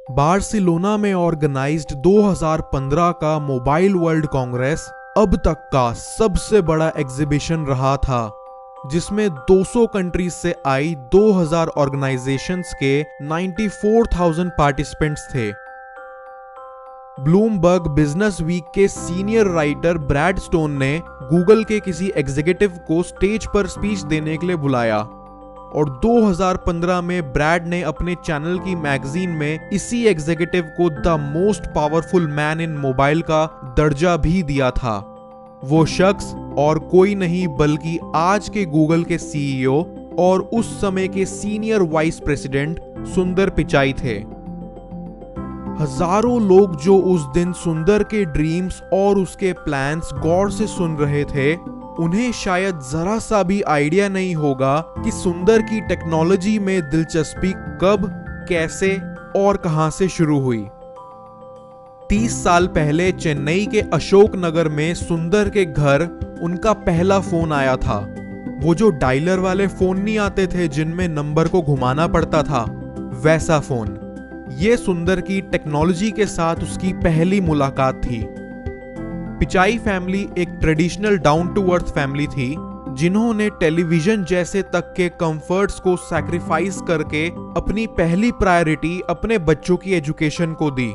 Barcelona में organised 2015 का mobile world Congress अब तक का सबसे बड़ा एग्जीबिशन रहा था, जिसमें 200 कंट्रीज से आई 2000 ऑर्गेनाइजेशंस के 94,000 पार्टिसिपेंट्स थे। ब्लूमबर्ग बिजनेस वीक के सीनियर राइटर ब्रैड स्टोन ने गूगल के किसी एग्जीक्यूटिव को स्टेज पर स्पीच देने के लिए बुलाया और 2015 में ब्रैड ने अपने चैनल की मैगजीन में इसी एग्जीक्यूटिव को the most powerful man in mobile का दर्जा भी दिया था। वो शख्स और कोई नहीं बल्कि आज के गूगल के सीईओ और उस समय के सीनियर वाइस प्रेसिडेंट सुंदर पिचाई थे। हजारों लोग जो उस दिन सुंदर के ड्रीम्स और उसके प्लान्स गौर से सुन रहे थे, उन्हें शायद जरा सा भी आइडिया नहीं होगा कि सुंदर की टेक्नोलॉजी में दिलचस्पी कब, कैसे और कहां से शुरू हुई। 30 साल पहले चेन्नई के अशोक नगर में सुंदर के घर उनका पहला फोन आया था। वो जो डायलर वाले फोन नहीं आते थे जिनमें नंबर को घुमाना पड़ता था, वैसा फोन। ये सुंदर की टेक्नोलॉजी के साथ उसकी पहली मुलाकात थी। पिचाई फैमिली एक traditional down to earth family थी, जिन्होंने टेलीविजन जैसे तक के कंफर्ट्स को सैक्रिफाइस करके अपनी पहली प्रायोरिटी अपने बच्चों की एजुकेशन को दी।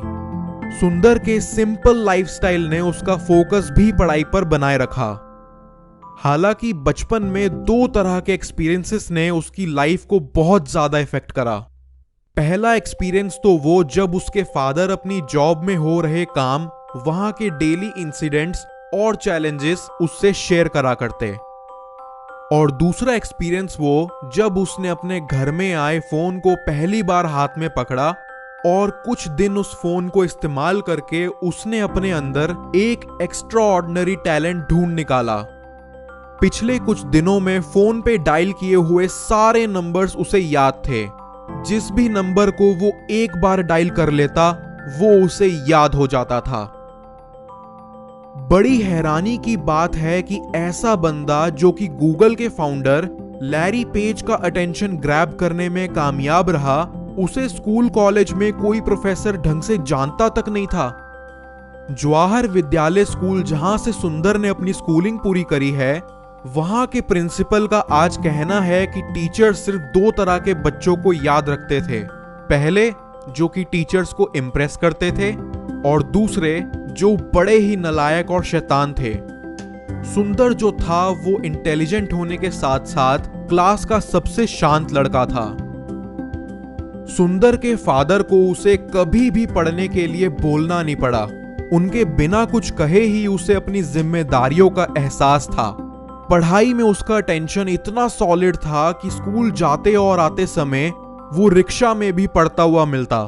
सुंदर के सिंपल लाइफस्टाइल ने उसका फोकस भी पढ़ाई पर बनाए रखा। हालांकि बचपन में 2 तरह के एक्सपीरियंसेस ने उसकी लाइफ को बहुत ज्यादा इफेक्ट करा। पहला एक्सपीरियंस तो वो जब उसके फादर अपनी जॉब में हो रहे काम, वहां के डेली इंसिडेंट्स और चैलेंजेस उससे शेयर करा करते, और दूसरा एक्सपीरियंस वो जब उसने अपने घर में आए फोन को पहली बार हाथ में पकड़ा और कुछ दिन उस फोन को इस्तेमाल करके उसने अपने अंदर एक एक्स्ट्राऑर्डिनरी टैलेंट ढूंढ निकाला। पिछले कुछ दिनों में फोन पे डायल किए हुए सारे नंबर्स उसे याद थे। जिस भी नंबर को वो एक बार डायल कर लेता, वो उसे याद हो जाता था। बड़ी हैरानी की बात है कि ऐसा बंदा जो कि गूगल के फाउंडर लैरी पेज का अटेंशन ग्रैब करने में कामयाब रहा, उसे स्कूल कॉलेज में कोई प्रोफेसर ढंग से जानता तक नहीं था। जवाहर विद्यालय स्कूल जहां से सुंदर ने अपनी स्कूलिंग पूरी करी है, वहां के प्रिंसिपल का आज कहना है कि टीचर सिर्फ 2 तरह के बच्चों को याद रखते थे। पहले जो कि टीचर्स को इम्प्रेस करते थे, और दूसरे जो बड़े ही नालायक और शैतान थे। सुंदर जो था वो इंटेलिजेंट होने के साथ साथ क्लास का सबसे शांत लड़का था। सुंदर के फादर को उसे कभी भी पढ़ने के लिए बोलना नहीं पड़ा। उनके बिना कुछ कहे ही उसे अपनी जिम्मेदारियों का एहसास था। पढ़ाई में उसका अटेंशन इतना सॉलिड था कि स्कूल जाते और आते समय वो रिक्शा में भी पढ़ता हुआ मिलता।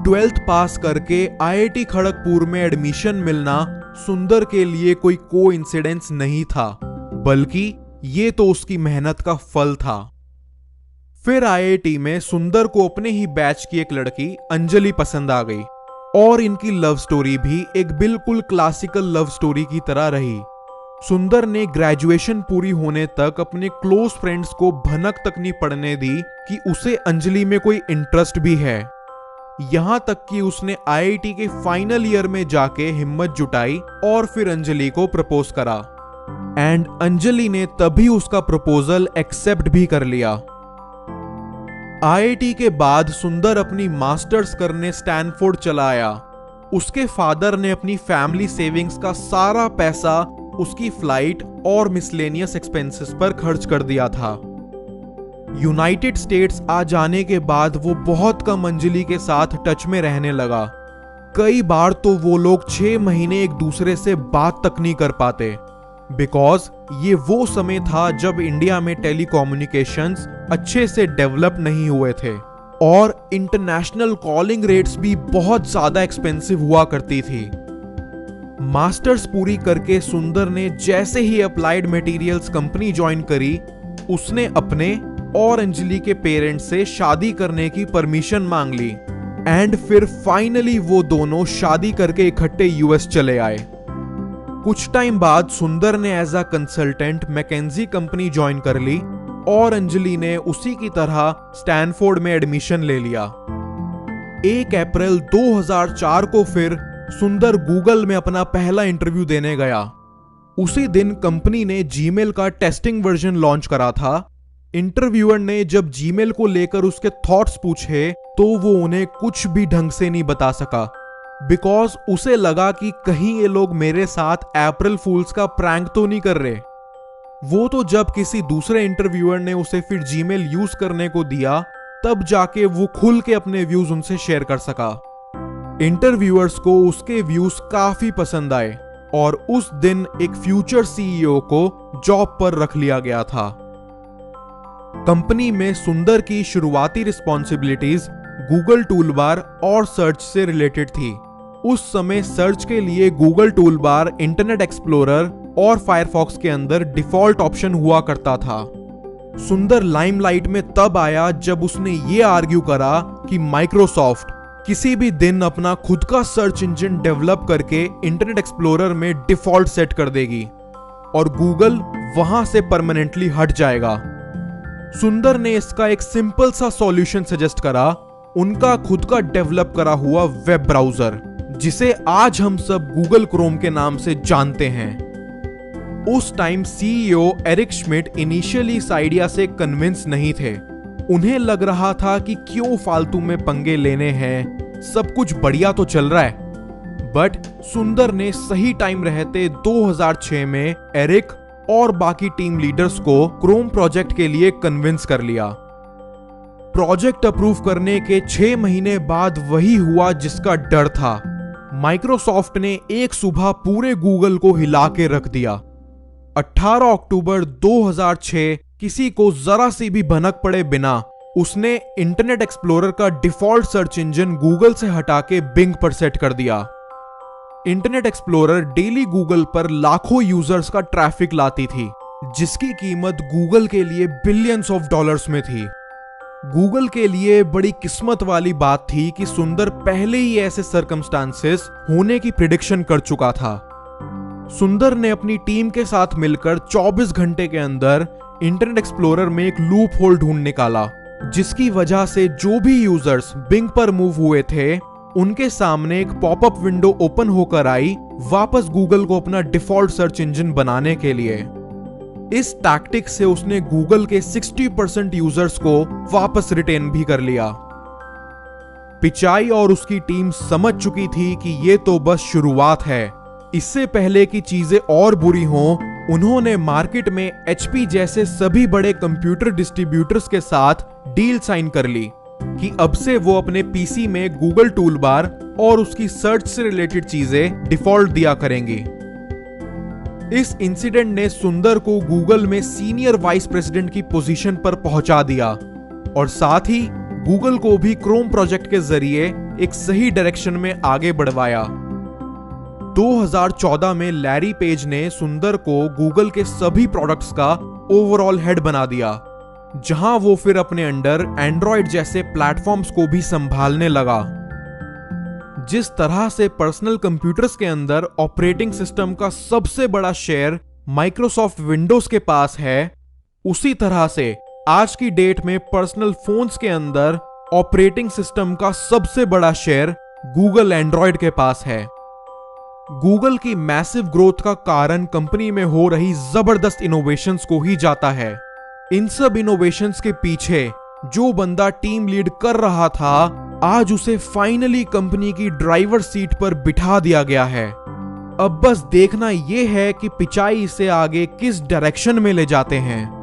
12th पास करके आईआईटी खड़गपुर में एडमिशन मिलना सुंदर के लिए कोई कोइंसिडेंस नहीं था, बल्कि ये तो उसकी मेहनत का फल था। फिर आईआईटी में सुंदर को अपने ही बैच की एक लड़की अंजलि पसंद आ गई, और इनकी लव स्टोरी भी एक बिल्कुल क्लासिकल लव स्टोरी की तरह रही। सुंदर ने ग्रेजुएशन पूरी होने तक अपने क्लोज फ्रेंड्स को भनक तक नहीं पड़ने दी कि उसे अंजलि में कोई इंटरेस्ट भी है। यहां तक कि उसने आईआईटी के फाइनल ईयर में जाके हिम्मत जुटाई और फिर अंजलि को प्रपोज करा, एंड अंजलि ने तभी उसका प्रपोजल एक्सेप्ट भी कर लिया। आईआईटी के बाद सुंदर अपनी मास्टर्स करने स्टैनफोर्ड चला आया। उसके फादर ने अपनी फैमिली सेविंग्स का सारा पैसा उसकी फ्लाइट और मिसलेनियस एक्सपेंसेस पर खर्च कर दिया था। यूनाइटेड स्टेट्स आ जाने के बाद वो बहुत कम अंजलि के साथ टच में रहने लगा। कई बार तो वो लोग 6 महीने एक दूसरे से बात तक नहीं कर पाते, बिकॉज ये वो समय था जब इंडिया में टेलीकम्युनिकेशंस अच्छे से डेवलप नहीं हुए थे और इंटरनेशनल कॉलिंग रेट्स भी बहुत ज्यादा एक्सपेंसिव हुआ करती थी। मास्टर्स पूरी करके सुंदर ने जैसे ही अप्लाइड मटेरियल्स कंपनी ज्वाइन करी, उसने अपने और अंजलि के पेरेंट्स से शादी करने की परमिशन मांग ली, एंड फिर फाइनली वो दोनों शादी करके इकट्ठे यूएस चले आए। कुछ टाइम बाद सुंदर ने as a consultant McKinsey company join कर ली और अंजलि ने उसी की तरह स्टैनफोर्ड में एडमिशन ले लिया। 1 अप्रैल 2004 को फिर सुंदर गूगल में अपना पहला इंटरव्यू देने गया। उसी दिन कंपनी ने जीमेल का टेस्टिंग वर्जन लॉन्च करा था। इंटरव्यूअर ने जब जीमेल को लेकर उसके थॉट्स पूछे तो वो उन्हें कुछ भी ढंग से नहीं बता सका, बिकॉज उसे लगा कि कहीं ये लोग मेरे साथ अप्रैल फूल्स का प्रैंक तो नहीं कर रहे। वो तो जब किसी दूसरे इंटरव्यूअर ने उसे फिर जीमेल यूज करने को दिया तब जाके वो खुल के अपने व्यूज उनसे शेयर कर सका। इंटरव्यूअर्स को उसके व्यूज काफी पसंद आए और उस दिन एक फ्यूचर सीईओ को जॉब पर रख लिया गया था। कंपनी में सुंदर की शुरुआती रिस्पॉन्सिबिलिटीज गूगल टूलबार और सर्च से रिलेटेड थी। उस समय सर्च के लिए गूगल टूलबार, इंटरनेट एक्सप्लोरर और फायरफॉक्स के अंदर डिफॉल्ट ऑप्शन हुआ करता था। सुंदर लाइमलाइट में तब आया जब उसने ये आर्ग्यू करा कि माइक्रोसॉफ्ट किसी भी दिन अपना खुद का सर्च इंजन डेवलप करके इंटरनेट एक्सप्लोरर में डिफॉल्ट सेट कर देगी और गूगल वहां से परमानेंटली हट जाएगा। सुंदर ने इसका एक सिंपल सा सॉल्यूशन सजेस्ट करा, उनका खुद का डेवलप करा हुआ वेब ब्राउजर, जिसे आज हम सब गूगल क्रोम के नाम से जानते हैं। उस टाइम सीईओ एरिक श्मिड इनिशियली इस आइडिया से कन्विंस नहीं थे। उन्हें लग रहा था कि क्यों फालतू में पंगे लेने हैं, सब कुछ बढ़िया तो चल रहा है। बट सुंदर ने सही टाइम रहते 2006 में एरिक और बाकी टीम लीडर्स को क्रोम प्रोजेक्ट के लिए कन्विंस कर लिया। प्रोजेक्ट अप्रूव करने के 6 महीने बाद वही हुआ जिसका डर था। माइक्रोसॉफ्ट ने एक सुबह पूरे गूगल को हिला के रख दिया। 18 अक्टूबर 2006 किसी को जरा सी भी भनक पड़े बिना उसने इंटरनेट एक्सप्लोरर का डिफॉल्ट सर्च इंजन गूगल से हटा के बिंग पर सेट कर दिया। इंटरनेट एक्सप्लोरर डेली गूगल पर लाखों यूजर्स का ट्रैफिक लाती थी, जिसकी कीमत गूगल के लिए बिलियंस ऑफ डॉलर्स में थी। गूगल के लिए बड़ी किस्मत वाली बात थी कि सुंदर पहले ही ऐसे सर्कमस्टांसेस होने की प्रिडिक्शन कर चुका था। सुंदर ने अपनी टीम के साथ मिलकर 24 घंटे के अंदर इंटरनेट एक्सप्लोरर में एक लूप होल ढूंढ निकाला, जिसकी वजह से जो भी यूजर्स बिंग पर मूव हुए थे उनके सामने एक पॉपअप विंडो ओपन होकर आई, वापस गूगल को अपना डिफॉल्ट सर्च इंजन बनाने के लिए। इस टैक्टिक से उसने गूगल के 60% यूजर्स को वापस रिटेन भी कर लिया। पिचाई और उसकी टीम समझ चुकी थी कि ये तो बस शुरुआत है। इससे पहले कि चीजें और बुरी हों, उन्होंने मार्केट में HP जैसे सभी बड़े कंप्यूटर डिस्ट्रीब्यूटर्स के साथ डील साइन कर ली कि अब से वो अपने पीसी में गूगल टूलबार और उसकी सर्च से रिलेटेड चीजें डिफॉल्ट दिया करेंगी। इस इंसिडेंट ने सुंदर को गूगल में सीनियर वाइस प्रेसिडेंट की पोजीशन पर पहुंचा दिया और साथ ही गूगल को भी क्रोम प्रोजेक्ट के जरिए एक सही डायरेक्शन में आगे बढ़वाया। 2014 में लैरी पेज ने सुंदर को गूगल के सभी प्रोडक्ट्स का ओवरऑल हेड बना दिया, जहां वो फिर अपने अंडर एंड्रॉयड जैसे प्लेटफॉर्म्स को भी संभालने लगा। जिस तरह से पर्सनल कंप्यूटर्स के अंदर ऑपरेटिंग सिस्टम का सबसे बड़ा शेयर माइक्रोसॉफ्ट विंडोज के पास है, उसी तरह से आज की डेट में पर्सनल फोन्स के अंदर ऑपरेटिंग सिस्टम का सबसे बड़ा शेयर गूगल एंड्रॉयड के पास है। गूगल की मैसिव ग्रोथ का कारण कंपनी में हो रही जबरदस्त इनोवेशंस को ही जाता है। इन सब इनोवेशंस के पीछे जो बंदा टीम लीड कर रहा था, आज उसे फाइनली कंपनी की ड्राइवर सीट पर बिठा दिया गया है। अब बस देखना यह है कि पिचाई इसे आगे किस डायरेक्शन में ले जाते हैं।